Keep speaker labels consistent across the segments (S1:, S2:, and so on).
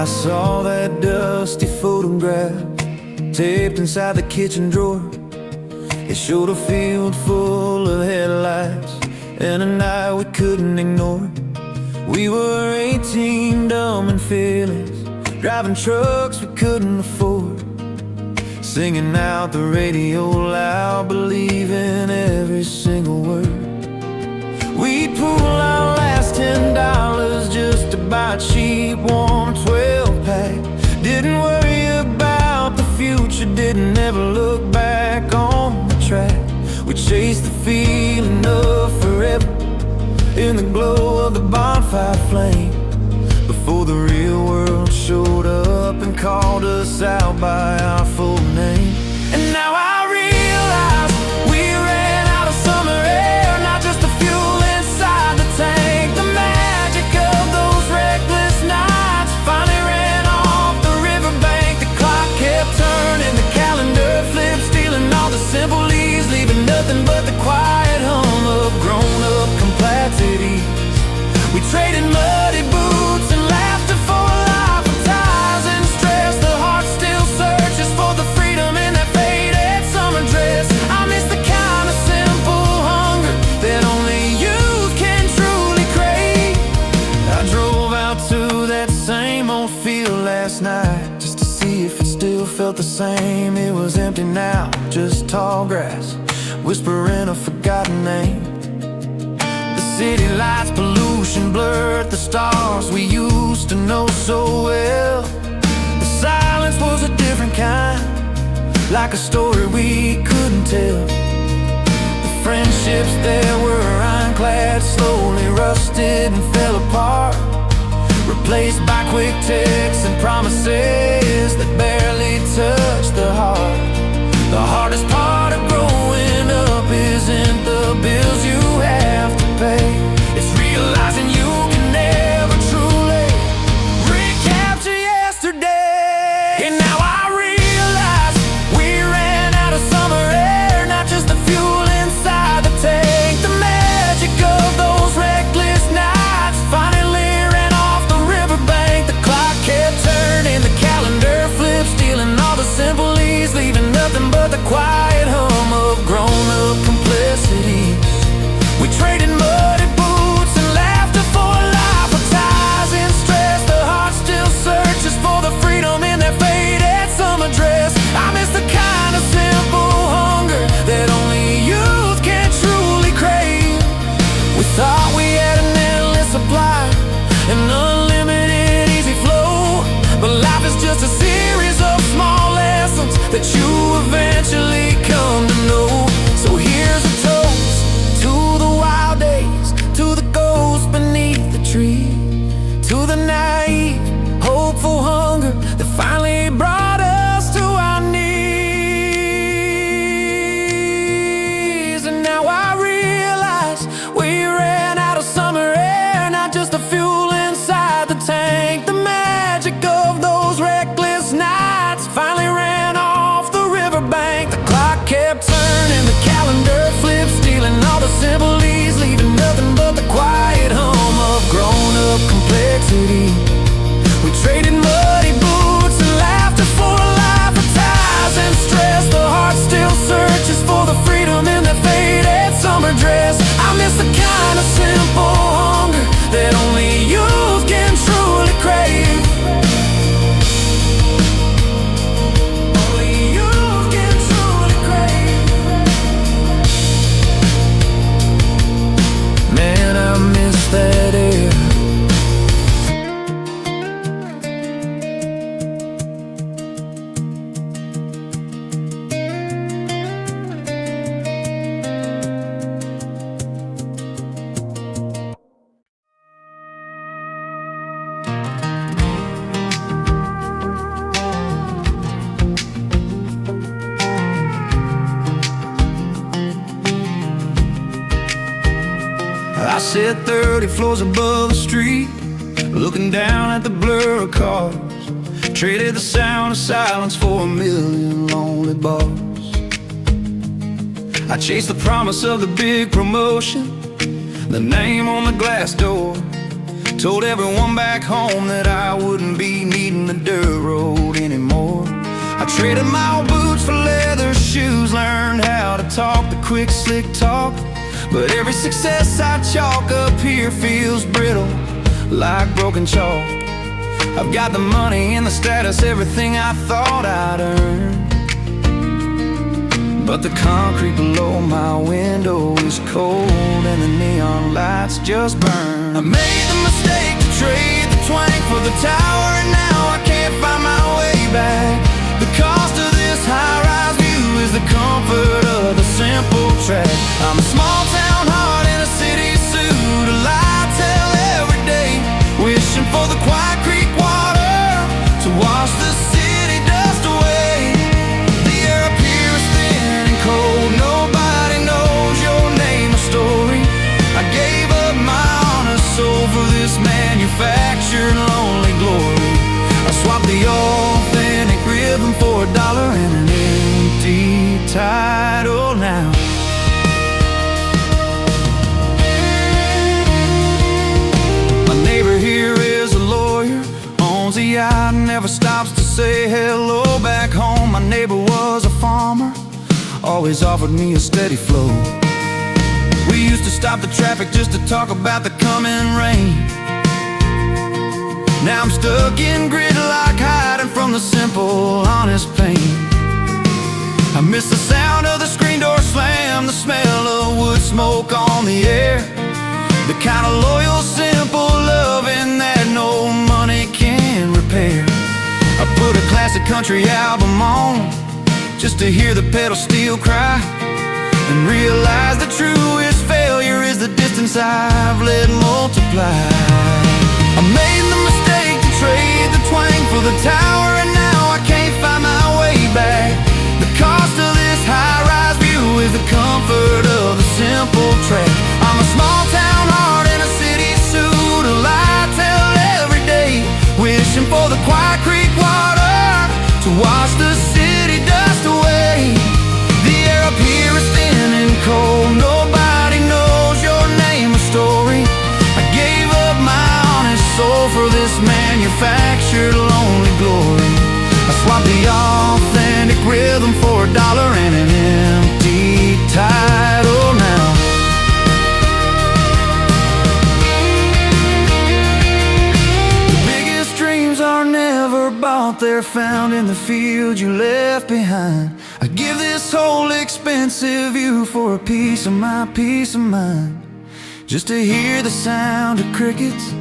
S1: I saw that dusty photograph taped inside the kitchen drawer. It showed a field full of headlights and a night we couldn't ignore. We were 18, dumb and fearless, driving trucks we couldn't afford, singing out the radio loud, believing every single word. We'd pull our last $10 just to buy a cheap, warm 12-pack. Didn't worry about the future, didn't ever look back on the track. We chased the feeling of forever in the glow of the bonfire flame, before the real world showed up and called us out by our full name. And now I realize we ran out of summer air, not just the fuel inside the tank. The magic of those reckless nights finally ran off the riverbank. The clock kept turning, the calendar flipped, stealing all the simple leaves, leaving nothing but the quiet hum of grown-up complexities. We traded muddy boots and laughter for a life of ties and stress. The heart still searches for the freedom in that faded summer dress. I miss the kind of simple hunger that only youth can truly crave. I drove out to that same old field last night just to see if it still felt the same. It was empty now, just tall grass whispering a forgotten name. City lights, pollution blurred the stars we used to know so well. The silence was a different kind, like a story we couldn't tell. The friendships that were ironclad slowly rusted and fell apart, replaced by quick texts and promises that barely touched the heart. The hardest part of growing up isn't the bills you have to pay, it's realizing you can never truly recapture yesterday. And now I realize we ran out of summer air, not just the fuel inside the tank. The magic of those reckless nights finally ran off the riverbank. The clock kept turning, the calendar flipped, stealing all the simple leaves, leaving nothing but the quiet hum of grown-up complicity. We traded muddy boots and laughter for a life of ties and stress. The heart still searches for the freedom in that faded summer dress. I miss the kind of simple hunger that only youth can truly crave. We thought we had an endless supply, an unlimited easy flow, but life is just a series of small lessons that you eventually come to know. So here's a toast to the wild days, to the ghost beneath the tree, to the naive, hopeful hunger that finally brought us to our knees. And now I realize we ran out of summer air, not just the fuel inside the tank. The magic of those reckless nights finally ran off the riverbank. The clock kept turning, the calendar flipped, stealing all the simple leaves, leaving nothing but the quiet hum of grown-up complexity. We traded muddy boots and laughter for a life of ties and stress. The heart still searches for the freedom in that faded summer dress. I miss the kind of simple hunger that only youth can truly crave. Man, I miss that air. I sit 30 floors above the street, looking down at the blur of cars. Traded the sound of silence for a million lonely bars. I chased the promise of the big promotion, the name on the glass door, Told everyone back home that I wouldn't be needing the dirt road anymore. I traded my old boots for leather shoes, learned how to talk the quick, slick talk. But every success I chalk up here feels brittle, like broken chalk. I've got the money and the status, everything I thought I'd earn, but the concrete below my window is cold and the neon lights just burn. I made the mistake to trade the twang for the tower, and now I can't find my way back. The cost of this high-rise view is the comfort of the simple track. I'm a small-town heart in a city suit, a lie tell every day, wishing for the quiet creek water to wash the city dust away. The air up here is thin and cold, nobody knows your name or story. I gave up my honest soul for this manufactured lonely glory. I swapped the authentic rhythm for $1 and an empty title now. My neighbor here is a lawyer, owns a yacht, never stops to say hello. Back home my neighbor was a farmer, always offered me a steady flow. We used to stop the traffic just to talk about the coming rain. Now I'm stuck in gridlock, hiding from the simple, honest pain. I miss the sound of the screen door slam, the smell of wood smoke on the air, the kind of loyal, simple loving that no money can repair. I put a classic country album on just to hear the pedal steel cry, and realize the truest failure is the distance I've let multiply. I made the mistake to trade the twang for the tower, and now I can't find my way back. The cost of this high-rise view is the comfort of the simple track. I'm a small-town heart in a city suit, a lie tell every day, wishing for the quiet creek water to wash the city dust away. The air up here is thin and cold, nobody knows your name or story. I gave up my honest soul for this manufactured lonely glory. I swapped the authentic rhythm for $1 and an empty title now. The biggest dreams are never bought, they're found in the field you left behind. I give this whole expensive view for a piece of my peace of mind, just to hear the sound of crickets,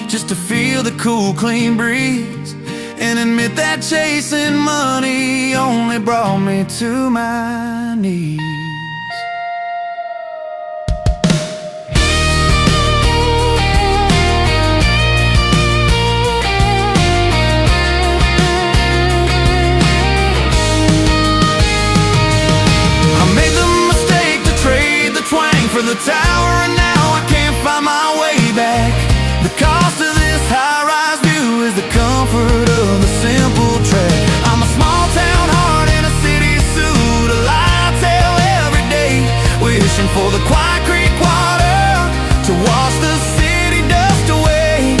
S1: just to feel the cool, clean breeze, and admit that chasing money only brought me to my knees. I made the mistake to trade the twang for the tower, and now I can't find my way back. The cost of this high-rise view is the comfort of the simple track. I'm a small-town heart in a city suit, a lie tell every day, wishing for the quiet creek water to wash the city dust away.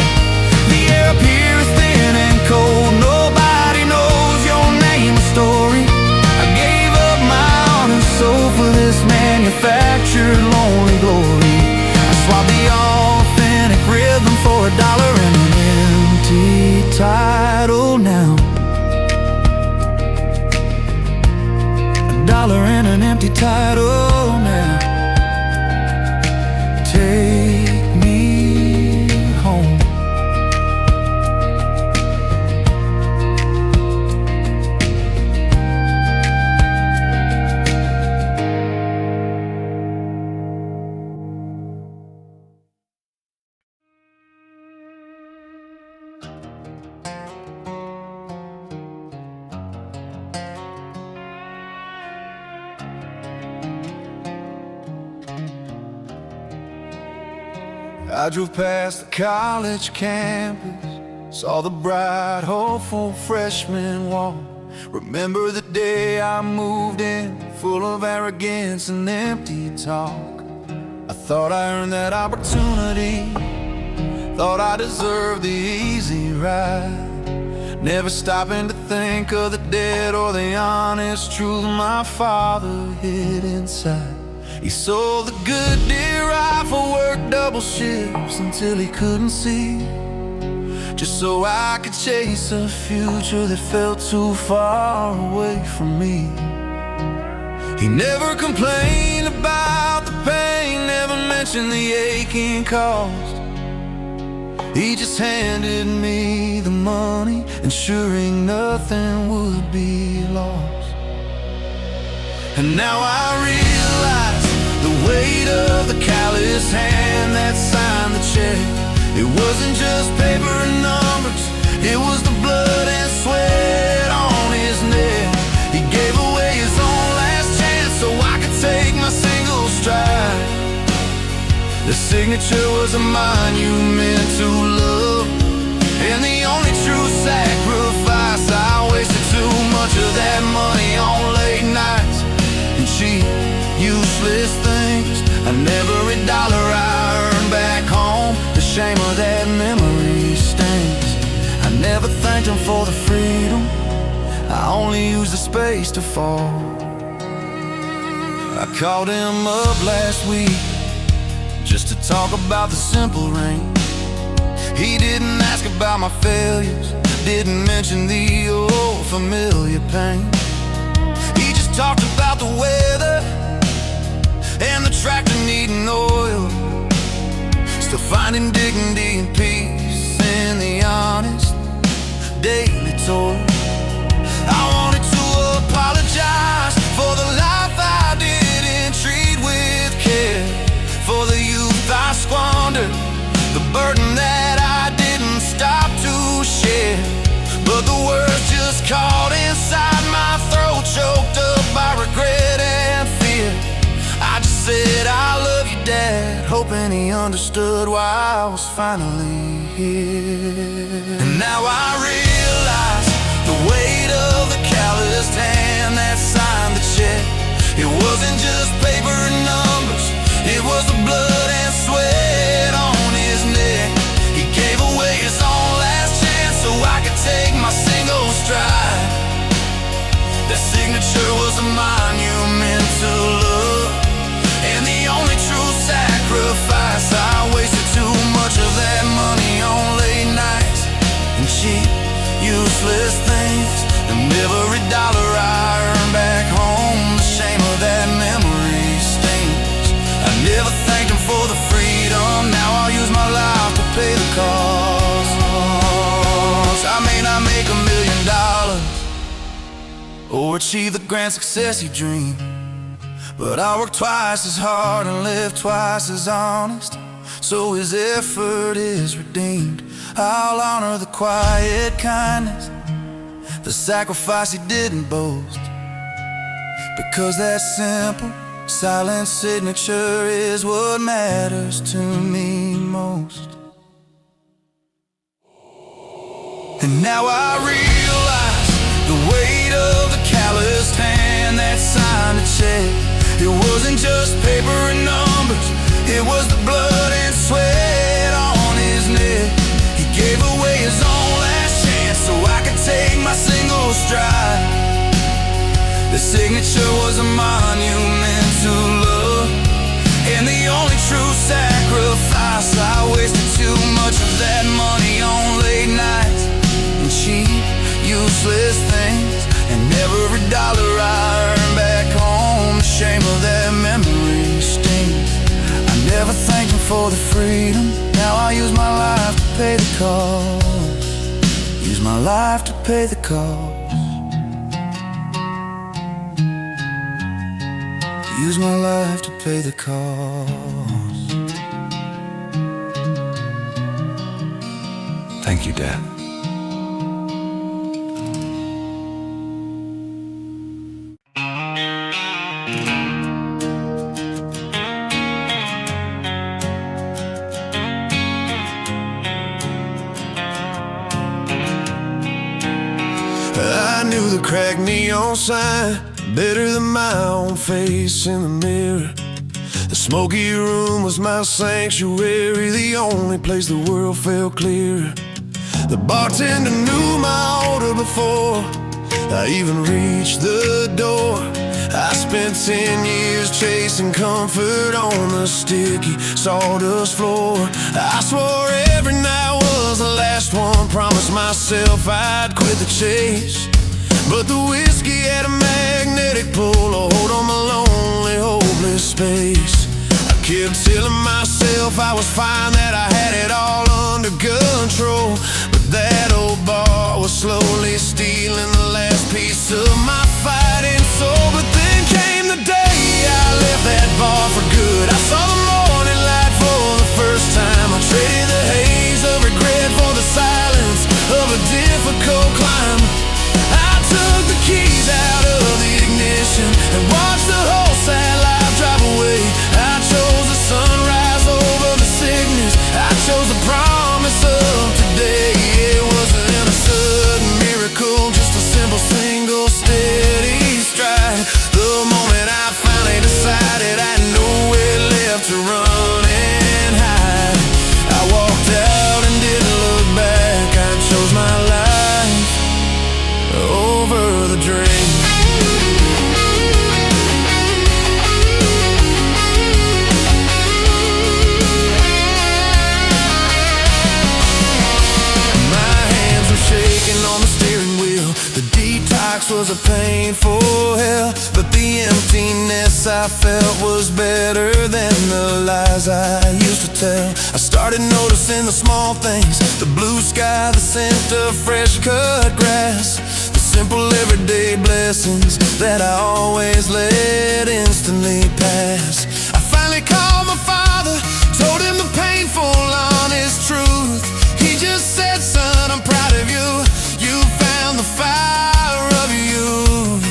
S1: The air up here is thin and cold, nobody knows your name or story. I gave up my honest soul for this manufactured lonely glory. I swapped the authentic rhythm for $1 and an empty title now. $1 and an empty title now. Take me home. I drove past the college campus, saw the bright, hopeful freshman wall. Remember the day I moved in, full of arrogance and empty talk. I thought I earned that opportunity, Thought I deserved the easy ride, never stopping to think of the dead or the honest truth my father hid inside. He sold the good deer rifle, worked double shifts until he couldn't see, just so I could chase a future that felt too far away from me. He never complained about the pain, never mentioned the aching cost. He just handed me the money, ensuring nothing would be lost. And now I realize the weight of the callous hand that signed the check. It wasn't just paper and numbers, it was the blood and sweat on his neck. He gave away his own last chance so I could take my single stride. The signature was a monument to love, and the only true sacrifice. I wasted too much of that money on late nights and cheap, useless things. And every dollar I earned back home, the shame of that memory stings. I never thanked him for the freedom, I only used the space to fall. I called him up last week just to talk about the simple rain. He didn't ask about my failures, didn't mention the old familiar pain. He just talked about the weather and the tractor needing oil, still finding dignity and peace in the honest daily toil. I wanted to apologize for the life I didn't treat with care, for the youth I squandered, the burden that I didn't stop to share. But the words just caught inside my throat, choked up by regret and fear. I just said, I love you, Dad, hoping he understood why I was finally here. And now I realize the weight of the calloused hand that signed the check. It wasn't just paper and numbers, it was the blood and sweat on his neck. He gave away his own last chance so I could take my single stride. That signature was a monument to love, and the only true sacrifice. I wasted too much of that money on late nights and cheap, useless things. And every dollar I earned back home, the shame of that memory stings. I never thanked him for the freedom, now I'll use my life to pay the cost. I may not make $1 million or achieve the grand success he dreamed, but I work twice as hard and live twice as honest, so his effort is redeemed. I'll honor the quiet kindness, the sacrifice he didn't boast, because that simple, silent signature is what matters to me most. And now I realize the weight of the calloused hand that signed a check. It wasn't just paper and numbers, it was the blood and sweat on his neck. He gave away his own last chance so I could take my single stride. The signature was a monument to love, and the only true sacrifice. I wasted too much of that money on late nights and cheap, useless things. And every dollar I earned back home, the shame of that memory stings. I never thanked him for the freedom, now I use my life to pay the cost. Use my life to pay the cost. Use my life to pay the cost. Thank you, Dad. I knew the cracked neon sign better than my own face in the mirror. The smoky room was my sanctuary, the only place the world felt clear. The bartender knew my order before I even reached the door. I spent 10 years chasing comfort on the sticky sawdust floor. I swore every night was the last one, promised myself I'd quit the chase. But the whiskey had a magnetic pull, a hold on my lonely, hopeless space. I kept telling myself I was fine, that I had it all under control. But that old bar was slowly stealing the last piece of my fighting soul. But then came the day I left that bar for good. I saw the morning light for the first time. I traded the haze of regret for the silence of a difficult climb. I took the keys out of the ignition and watched the whole sad life drive away. I chose the sunrise over the sickness. I chose the promise of today. It wasn't a sudden miracle, just a simple single steady stride. The moment I finally decided I had nowhere left to run and hide, I walked out and didn't look back. I chose my life over the drink. My hands were shaking on the steering wheel. The detox was a painful hell, but the emptiness I felt was better than the lies I used to tell. I started noticing the small things, the blue sky, the scent of fresh cut grass, the simple everyday blessings that I always let instantly pass. I finally called my father, told him the painful, honest truth. He just said, son, I'm proud of you. You found the fire of youth.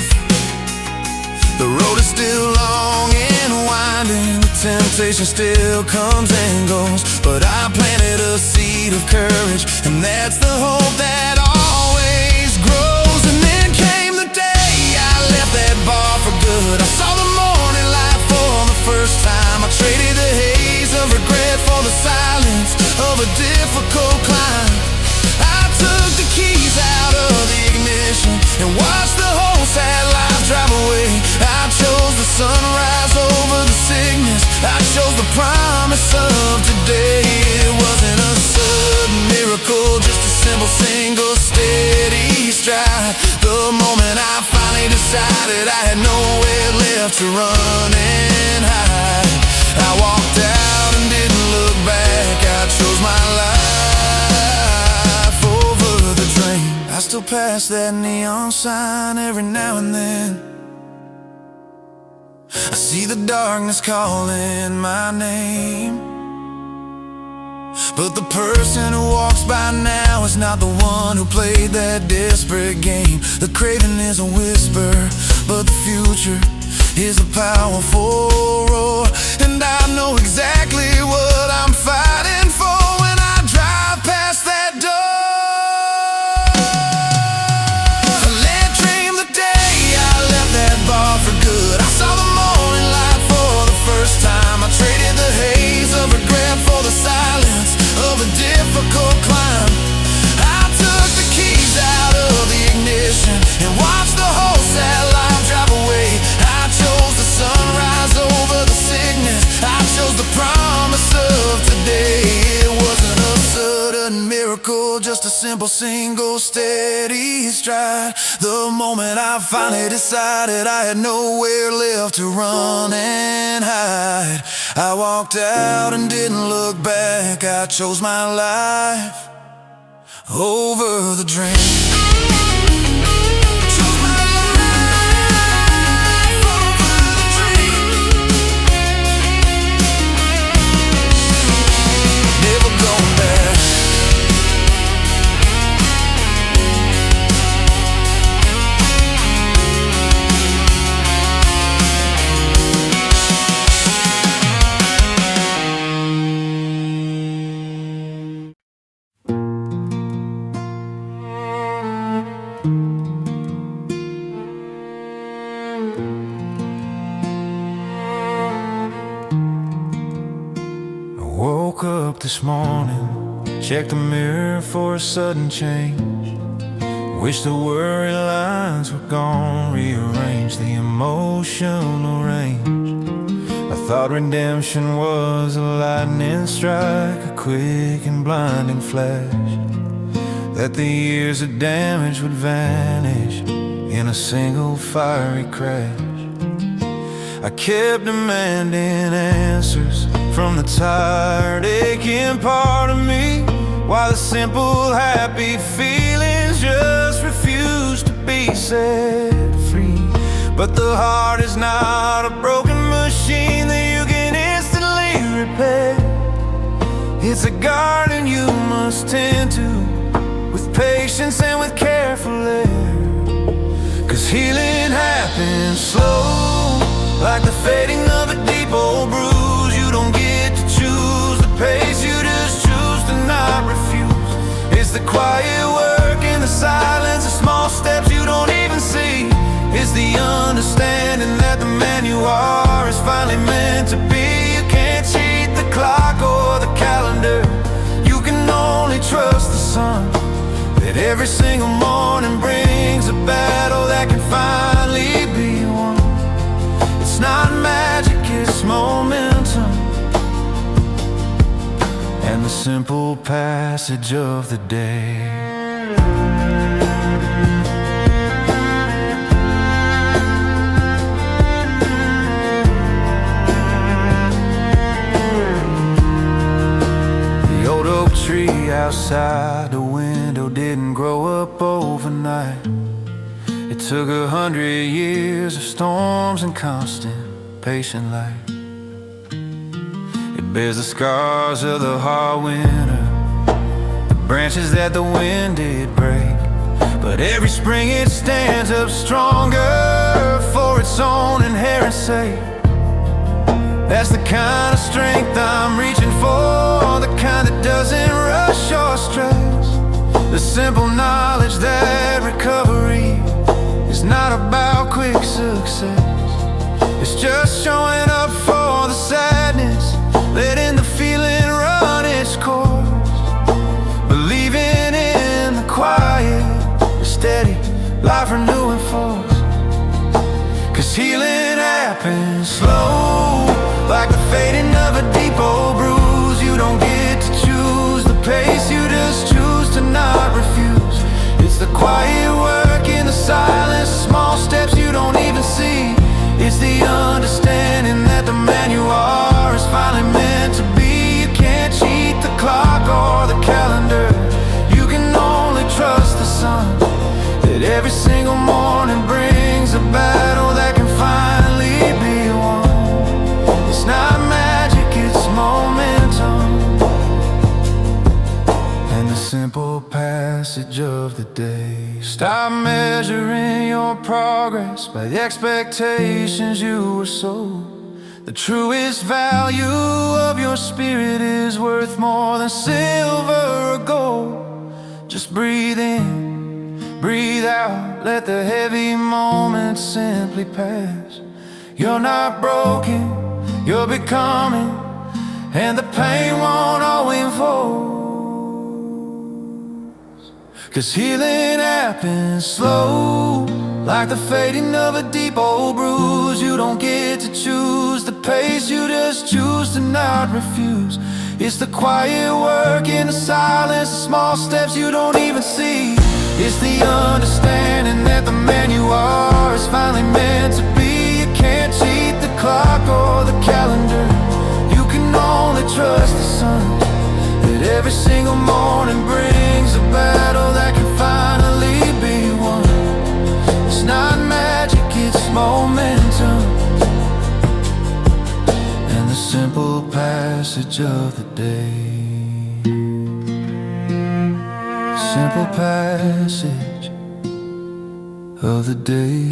S1: The road is still long and winding, the temptation still comes and goes, but I planted a seed of courage, and that's the hope that always grows. And then came the day I left that bar for good. I saw the morning light for the first time. I traded the haze of regret for the silence of a difficult climb. I took the keys out of the ignition and watched the whole sad life drive away. I chose the sunrise over the sickness. I chose the promise of today. It wasn't a sudden miracle, just a simple single steady stride. The moment I finally decided I had nowhere left to run and hide, I walked out and didn't look back. I chose my life over the drain. I still pass that neon sign every now and then. I see the darkness calling my name, but the person who walks by now is not the one who played that desperate game. The craving is a whisper, but the future is a powerful roar. And I know exactly what I'm fighting for when I drive past that door. I let dream the day I left that bar for good. I saw the morning light for the first time. I traded the haze of regret for the silence of a difficult climb. I took the keys out of the ignition and watched the whole sad life drive away. I chose the sunrise over the sickness. I chose the promise of today. It wasn't a sudden miracle, just a simple single steady stride. The moment I finally decided I had nowhere left to run and hide, I walked out and didn't look back. I chose my life over the drain. this morning, checked the mirror for a sudden change. Wish the worry lines were gone, rearrange the emotional range. I thought redemption was a lightning strike, a quick and blinding flash, that the years of damage would vanish in a single fiery crash. I kept demanding answers from the tired, aching part of me, while the simple, happy feelings just refused to be set free. But the heart is not a broken machine that you can instantly repair. It's a garden you must tend to, with patience and with careful air. 'Cause healing happens slow, like the fading of a deep old bruise. You don't get to choose the pace, you just choose to not refuse. It's the quiet work in the silence, the small steps you don't even see. It's the understanding that the man you are is finally meant to be. You can't cheat the clock or the calendar, you can only trust the sun, that every single morning brings a battle that can finally be won. It's not magic, it's momentum, and the simple passage of the day. The old oak tree outside the window didn't grow up overnight. It took 100 years of storms and constant patient light. It bears the scars of the hard winter, the branches that the wind did break. But every spring it stands up stronger for its own inherent sake. That's the kind of strength I'm reaching for, the kind that doesn't rush or stress. The simple knowledge that recovery is not about quick success. It's just showing up for the sadness, letting the feeling run its course, believing in the quiet, the steady, life-renewing force. 'Cause healing happens slow, like the fading of a deep old bruise. You don't get to choose the pace, you just choose to not refuse. It's the quiet work in the silence, small steps you don't even see. It's the understanding that the man you are is finally meant to be. You can't cheat the clock or the calendar, you can only trust the sun, that every single morning brings a battle that can finally be won. It's not magic, it's momentum, and the simple passage of the day. Stop measuring your progress by the expectations you were sold. The truest value of your spirit is worth more than silver or gold. Just breathe in, breathe out, let the heavy moments simply pass. You're not broken, you're becoming, and the pain won't always unfold. 'Cause healing happens slow, like the fading of a deep old bruise. You don't get to choose the pace, you just choose to not refuse. It's the quiet work in the silence, the small steps you don't even see. It's the understanding that the man you are is finally meant to be. You can't cheat the clock or the calendar, you can only trust the sun, that every single morning brings a battle that can finally be won. It's not magic, it's momentum, and the simple passage of the day. Simple passage of the day.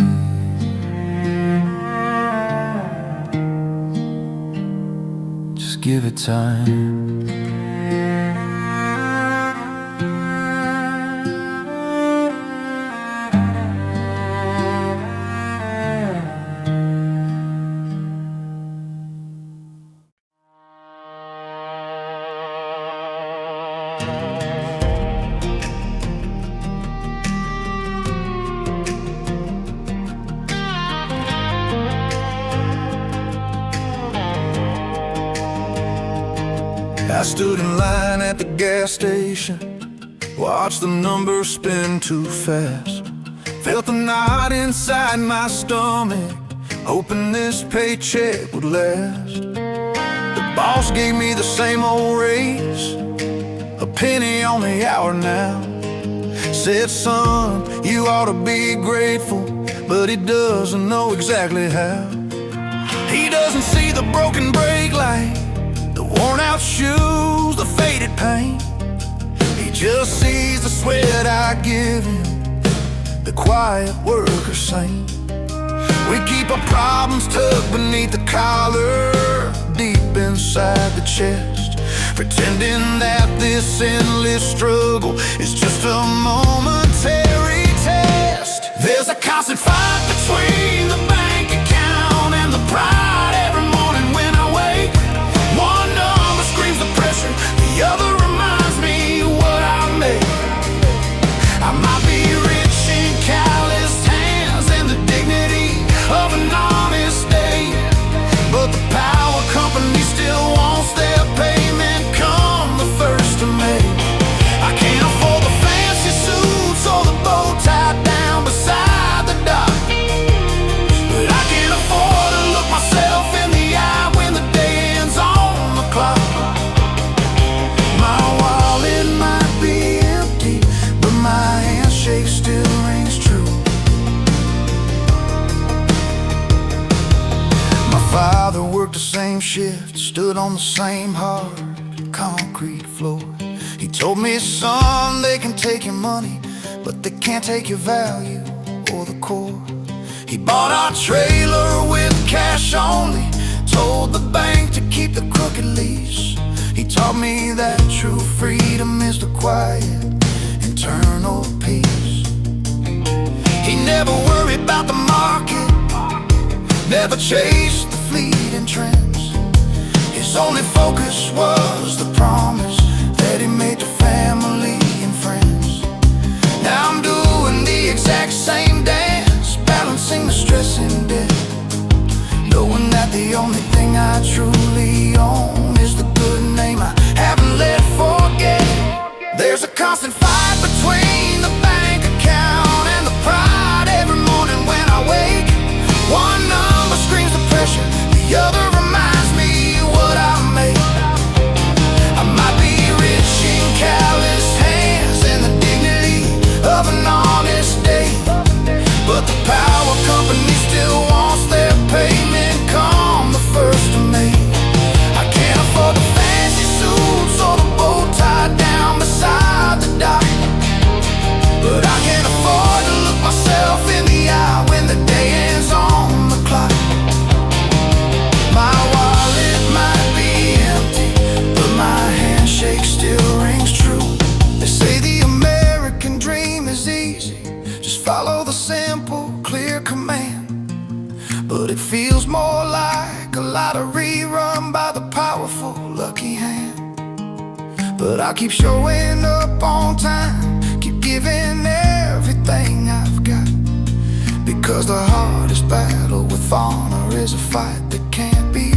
S1: Just give it time. I stood in line at the gas station, watched the numbers spin too fast. Felt the knot inside my stomach, hoping this paycheck would last. The boss gave me the same old raise, a penny on the hour now. Said, son, you ought to be grateful, but he doesn't know exactly how. He doesn't see the broken brake light, the worn out shoes, the faded paint. He just sees the sweat I give him, the quiet worker saint. We keep our problems tucked beneath the collar, deep inside the chest, pretending that this endless struggle is just a momentary test. There's a constant fight between the bank account and the pride every morning when I wake. One number screams the pressure, the other reminds me what I make. I might be rich in calloused hands and the dignity of an honest day, but the power company still wants their payment come the 1st of May. I can't afford the fancy suits or the bow tied down beside the dock, but I can afford to look myself in the eye when the day ends on the clock. My wallet might be empty, but my handshake still rings true. My father worked the same shift, stood on the same hard concrete floor. He told me, son, they can take your money, but they can't take your value or the core. He bought our trailer with cash only, told the bank to keep the crooked lease. He taught me that true freedom is the quiet, internal peace. He never worried about the market, never chased the fleeting trends. His only focus was the promise that he made to family and friends. Now I'm doing the exact same dance, balancing the stress and debt, knowing that the only thing I truly own is the good name I haven't let forget. There's a constant fight between the bank account and the pride every morning when I wake. One number screams the pressure, the other reminds me what I make. I might be rich in calloused hands and the dignity of an honest day, but the power company still wants their payment come the 1st of May. I can't afford the fancy suits or the bow tied down beside the dock, but I can afford to look myself in the eye when the day ends on the clock. My wallet might be empty, but my handshake still rings true. They say the American dream is easy, just follow the simple, clear command, but it feels more like a lottery run by the powerful, lucky hand. But I keep showing up on time, keep giving everything I've got, because the hardest battle with honor is a fight that can't be